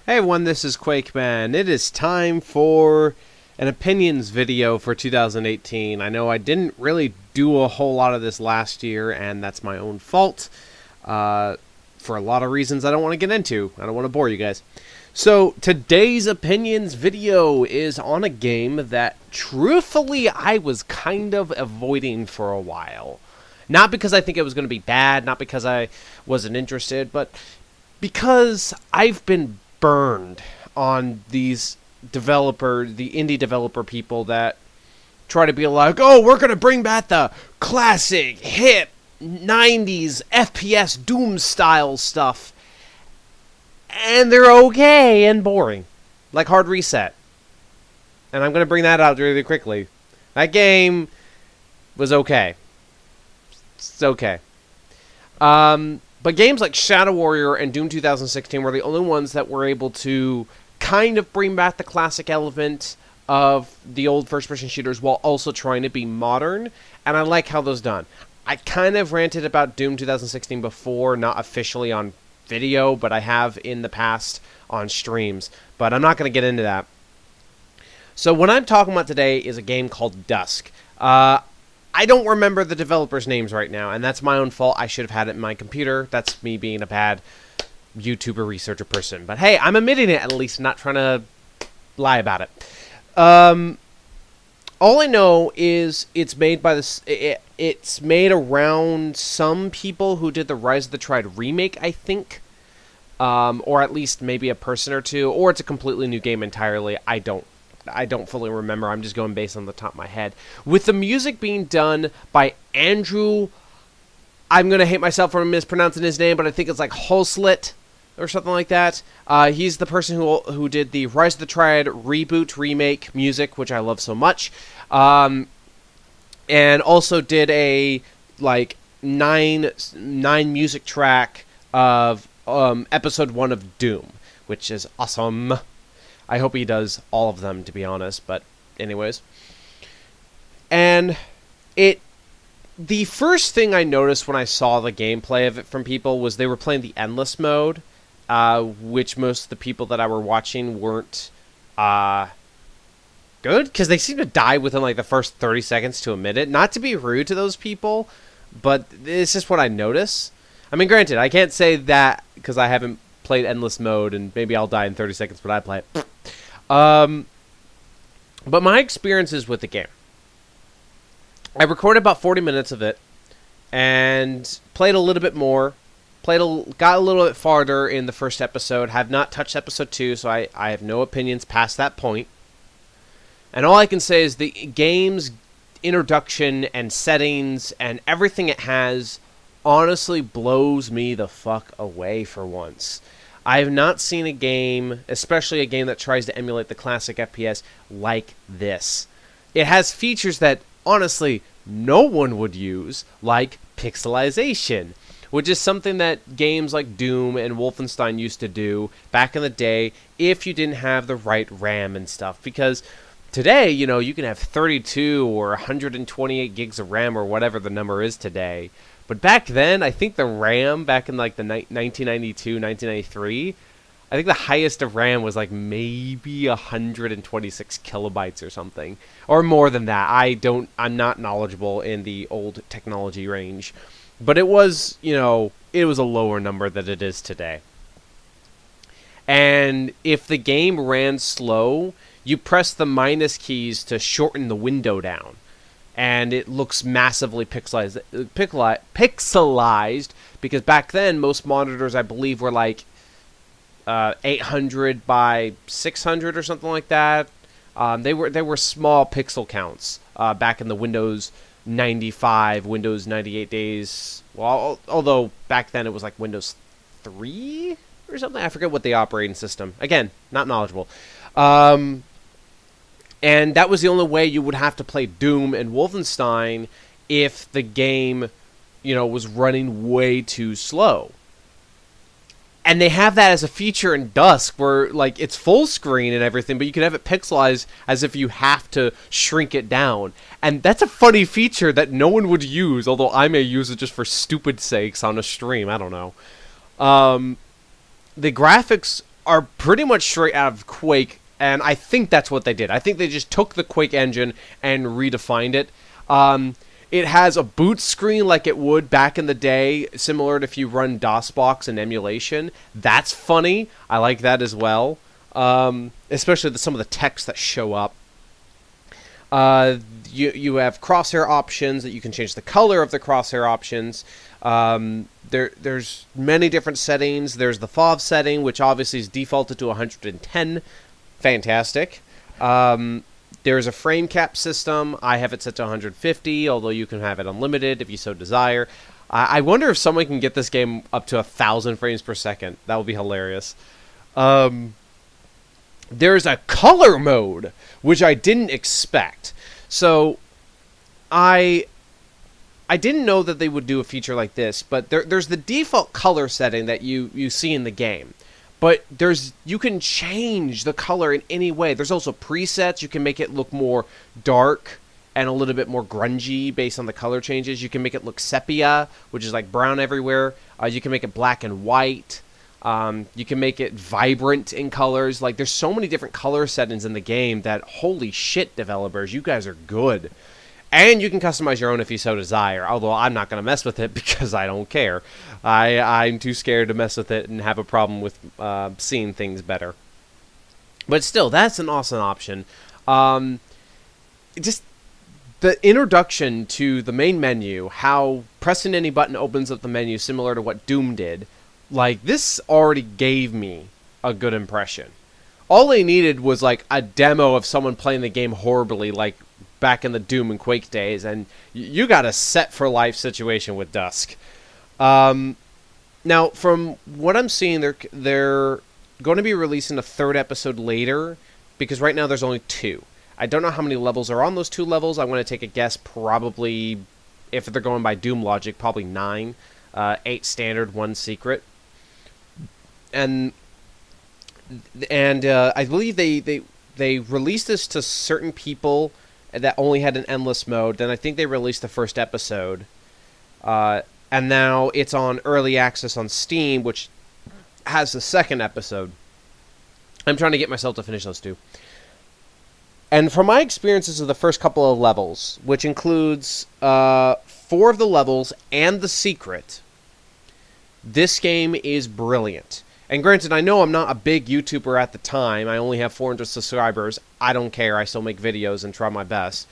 Hey everyone, this is Quakeman. It is time for an opinions video for 2018. I know I didn't really do a whole lot of this last year, and that's my own fault for a lot of reasons I don't want to get into. I don't want to bore you guys. So today's opinions video is on a game that truthfully I was kind of avoiding for a while. Not because I think it was going to be bad, not because I wasn't interested, but because I've been burned on these the indie developer people that try to be like, oh, we're going to bring back the classic, hip, 90s FPS Doom style stuff. And they're okay and boring. Like Hard Reset. And I'm going to bring that out really quickly. That game was okay. It's okay. But games like Shadow Warrior and Doom 2016 were the only ones that were able to kind of bring back the classic element of the old first-person shooters while also trying to be modern, and I like how those done. I kind of ranted about Doom 2016 before, not officially on video, but I have in the past on streams, but I'm not going to get into that. So what I'm talking about today is a game called Dusk. I don't remember the developers' names right now, and that's my own fault. I should have had it in my computer. That's me being a bad YouTuber researcher person. But hey, I'm admitting it at least, not trying to lie about it. All I know is it's made by this. It's made around some people who did the Rise of the Triad remake, I think, or at least maybe a person or two, or it's a completely new game entirely. I don't fully remember. I'm just going based on the top of my head. With the music being done by Andrew, I'm going to hate myself for mispronouncing his name, but I think it's like Holslet or something like that. He's the person who did the Rise of the Triad reboot remake music, which I love so much. And also did a like nine music track of episode 1 of Doom, which is awesome. I hope he does all of them, to be honest, but anyways. And the first thing I noticed when I saw the gameplay of it from people was they were playing the endless mode, which most of the people that I were watching weren't good, because they seem to die within like the first 30 seconds to a minute. Not to be rude to those people, but it's just what I notice. I mean, granted, I can't say that because I haven't played endless mode, and maybe I'll die in 30 seconds, but I play it. But my experiences with the game. I recorded about 40 minutes of it, and played a little bit more. Got a little bit farther in the first episode. Have not touched episode 2, so I have no opinions past that point. And all I can say is the game's introduction and settings and everything it has honestly blows me the fuck away for once. I have not seen a game, especially a game that tries to emulate the classic FPS, like this. It has features that, honestly, no one would use, like pixelization, which is something that games like Doom and Wolfenstein used to do back in the day if you didn't have the right RAM and stuff. Because today, you know, you can have 32 or 128 gigs of RAM or whatever the number is today. But back then, I think the RAM, back in like the 1992, 1993, I think the highest of RAM was like maybe 126 kilobytes or something. Or more than that. I'm not knowledgeable in the old technology range. But it was, you know, it was a lower number than it is today. And if the game ran slow, you press the minus keys to shorten the window down. And it looks massively pixelized, because back then most monitors, I believe, were like 800 by 600 or something like that. They were small pixel counts back in the Windows 95, Windows 98 days. Well, although back then it was like Windows 3 or something. I forget what the operating system. Again, not knowledgeable. And that was the only way you would have to play Doom and Wolfenstein if the game, you know, was running way too slow. And they have that as a feature in Dusk where, like, it's full screen and everything, but you can have it pixelized as if you have to shrink it down. And that's a funny feature that no one would use, although I may use it just for stupid sakes on a stream. I don't know. The graphics are pretty much straight out of Quake, and I think that's what they did. I think they just took the Quake engine and redefined it. It has a boot screen like it would back in the day, similar to if you run DOSBox and emulation. That's funny. I like that as well, especially some of the text that show up. You have crosshair options that you can change the color of the crosshair options. There's many different settings. There's the FOV setting, which obviously is defaulted to 110. Fantastic. There's a frame cap system. I have it set to 150, although you can have it unlimited if you so desire. I wonder if someone can get this game up to 1,000 frames per second. That would be hilarious. There's a color mode, which I didn't expect. So, I didn't know that they would do a feature like this, but there's the default color setting that you see in the game. But you can change the color in any way. There's also presets. You can make it look more dark and a little bit more grungy based on the color changes. You can make it look sepia, which is like brown everywhere. You can make it black and white. You can make it vibrant in colors. Like, there's so many different color settings in the game that, holy shit, developers, you guys are good. And you can customize your own if you so desire, although I'm not going to mess with it because I don't care. I'm too scared to mess with it and have a problem with seeing things better. But still, that's an awesome option. Just the introduction to the main menu, how pressing any button opens up the menu similar to what Doom did, like, this already gave me a good impression. All they needed was, like, a demo of someone playing the game horribly, like back in the Doom and Quake days, and you got a set-for-life situation with Dusk. Now, from what I'm seeing, they're going to be releasing a third episode later, because right now there's only 2. I don't know how many levels are on those 2 levels. I want to take a guess, probably, if they're going by Doom logic, probably 9. 8 standard, 1 secret. And I believe they released this to certain people that only had an endless mode. Then I think they released the first episode. And now it's on early access on Steam, which has the second episode. I'm trying to get myself to finish those 2. And from my experiences of the first couple of levels, which includes 4 of the levels and the secret, this game is brilliant. And granted, I know I'm not a big YouTuber at the time. I only have 400 subscribers. I don't care. I still make videos and try my best.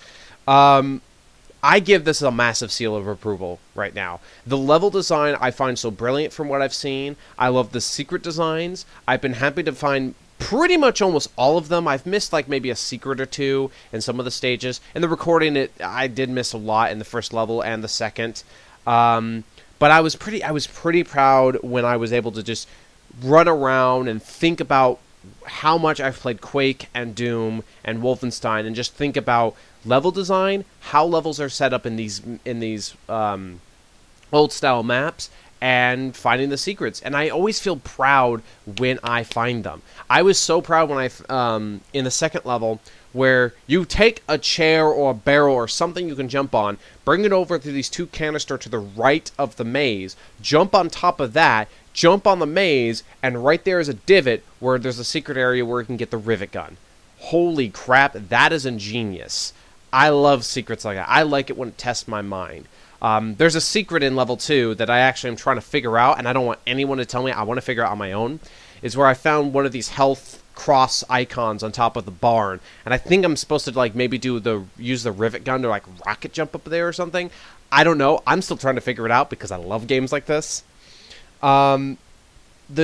I give this a massive seal of approval right now. The level design I find so brilliant from what I've seen. I love the secret designs. I've been happy to find pretty much almost all of them. I've missed like maybe a secret or 2 in some of the stages. In the recording, I did miss a lot in the first level and the second. But I was pretty proud when I was able to just run around and think about how much I've played Quake and Doom and Wolfenstein, and just think about level design, how levels are set up in these old style maps, and finding the secrets. And I always feel proud when I find them. I was so proud when in the second level, where you take a chair or a barrel or something you can jump on, bring it over to these 2 canister to the right of the maze, jump on top of that, jump on the maze, and right there is a divot where there's a secret area where you can get the rivet gun. Holy crap, that is ingenious. I love secrets like that. I like it when it tests my mind. There's a secret in level 2 that I actually am trying to figure out, and I don't want anyone to tell me. I want to figure out on my own. Is where I found one of these health cross icons on top of the barn, and I think I'm supposed to like maybe use the rivet gun to like rocket jump up there or something. I don't know. I'm still trying to figure it out because I love games like this. The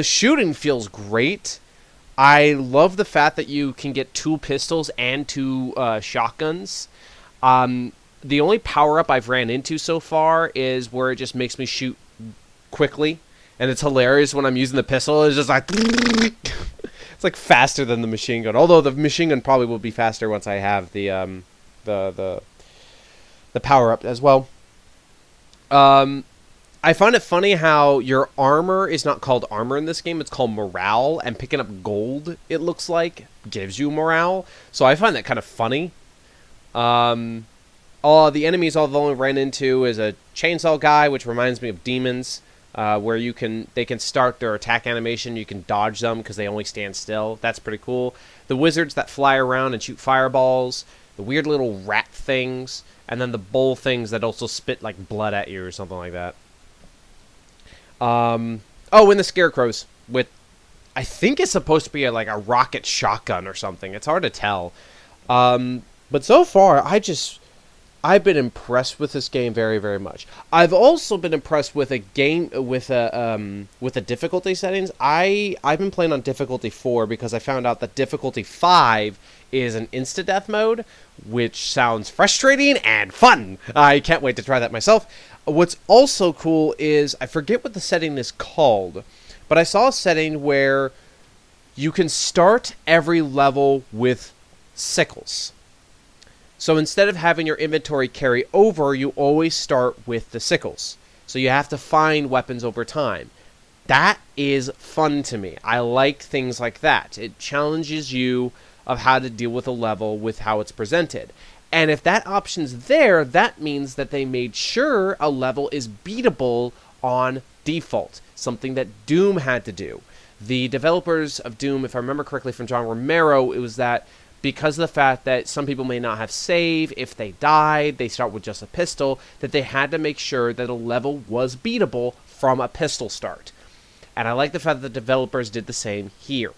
shooting feels great. I love the fact that you can get 2 pistols and 2 shotguns. The only power-up I've ran into so far is where it just makes me shoot quickly, and it's hilarious when I'm using the pistol. It's just like it's like faster than the machine gun. Although the machine gun probably will be faster once I have the power-up as well. I find it funny how your armor is not called armor in this game. It's called morale, and picking up gold, it looks like, gives you morale. So I find that kind of funny. All the enemies I've only ran into is a chainsaw guy, which reminds me of demons. where they can start their attack animation. You can dodge them because they only stand still. That's pretty cool. The wizards that fly around and shoot fireballs. The weird little rat things. And then the bull things that also spit like blood at you or something like that. Oh, and the scarecrows with, I think it's supposed to be like a rocket shotgun or something. It's hard to tell. But so far, I've been impressed with this game very, very much. I've also been impressed with a game with the difficulty settings. I've been playing on difficulty 4 because I found out that difficulty 5 is an insta-death mode, which sounds frustrating and fun. I can't wait to try that myself. What's also cool is, I forget what the setting is called, but I saw a setting where you can start every level with sickles. So instead of having your inventory carry over, you always start with the sickles. So you have to find weapons over time. That is fun to me. I like things like that. It challenges you of how to deal with a level with how it's presented. And if that option's there, that means that they made sure a level is beatable on default, something that Doom had to do. The developers of Doom, if I remember correctly from John Romero, it was that because of the fact that some people may not have save, if they died, they start with just a pistol, that they had to make sure that a level was beatable from a pistol start. And I like the fact that the developers did the same here.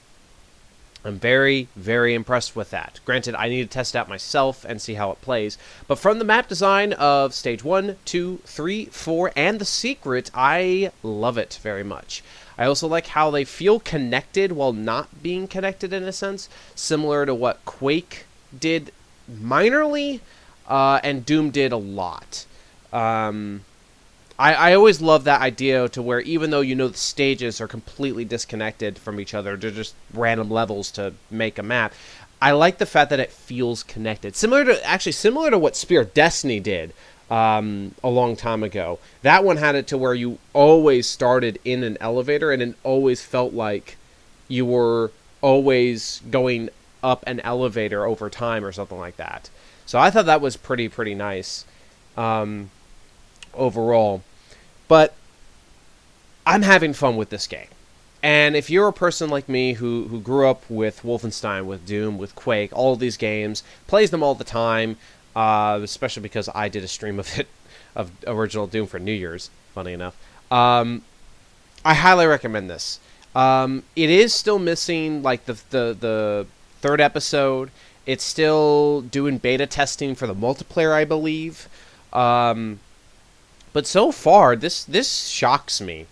I'm very, very impressed with that. Granted, I need to test it out myself and see how it plays. But from the map design of Stage 1, 2, 3, 4, and The Secret, I love it very much. I also like how they feel connected while not being connected in a sense, similar to what Quake did minorly, and Doom did a lot. I always love that idea to where even though you know the stages are completely disconnected from each other, they're just random levels to make a map. I like the fact that it feels connected. Similar to what Spear Destiny did a long time ago. That one had it to where you always started in an elevator and it always felt like you were always going up an elevator over time or something like that. So I thought that was pretty nice overall. But I'm having fun with this game. And if you're a person like me who grew up with Wolfenstein, with Doom, with Quake, all of these games, plays them all the time, especially because I did a stream of it, of original Doom for New Year's, funny enough, I highly recommend this. It is still missing like the third episode. It's still doing beta testing for the multiplayer, I believe. But so far, this shocks me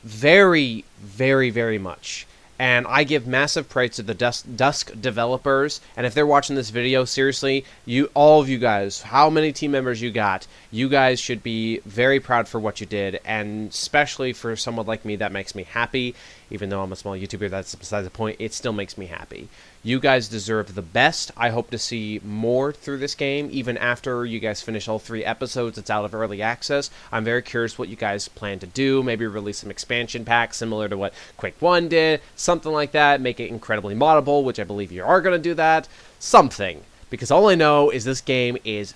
very, very, very much. And I give massive praise to the Dusk developers. And if they're watching this video, seriously, all of you guys, how many team members you got, you guys should be very proud for what you did. And especially for someone like me, that makes me happy. Even though I'm a small YouTuber, that's beside the point. It still makes me happy. You guys deserve the best. I hope to see more through this game, even after you guys finish all 3 episodes. It's out of early access. I'm very curious what you guys plan to do. Maybe release some expansion packs similar to what Quake 1 did. Something like that. Make it incredibly moddable, which I believe you are going to do that. Something. Because all I know is this game is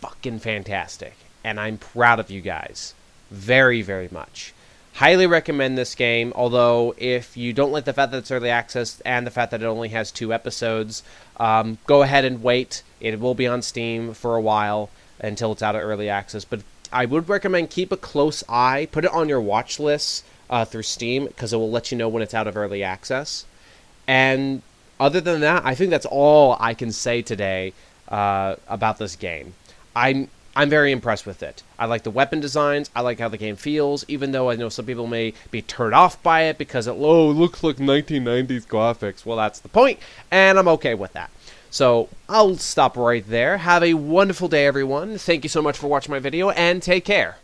fucking fantastic. And I'm proud of you guys. Very, very much. Highly recommend this game, although if you don't like the fact that it's early access and the fact that it only has 2 episodes, go ahead and wait. It will be on Steam for a while until it's out of early access. But I would recommend keep a close eye. Put it on your watch list through Steam because it will let you know when it's out of early access. And other than that, I think that's all I can say today about this game. I'm very impressed with it. I like the weapon designs. I like how the game feels, even though I know some people may be turned off by it because it looks like 1990s graphics. Well, that's the point, and I'm okay with that. So I'll stop right there. Have a wonderful day, everyone. Thank you so much for watching my video, and take care.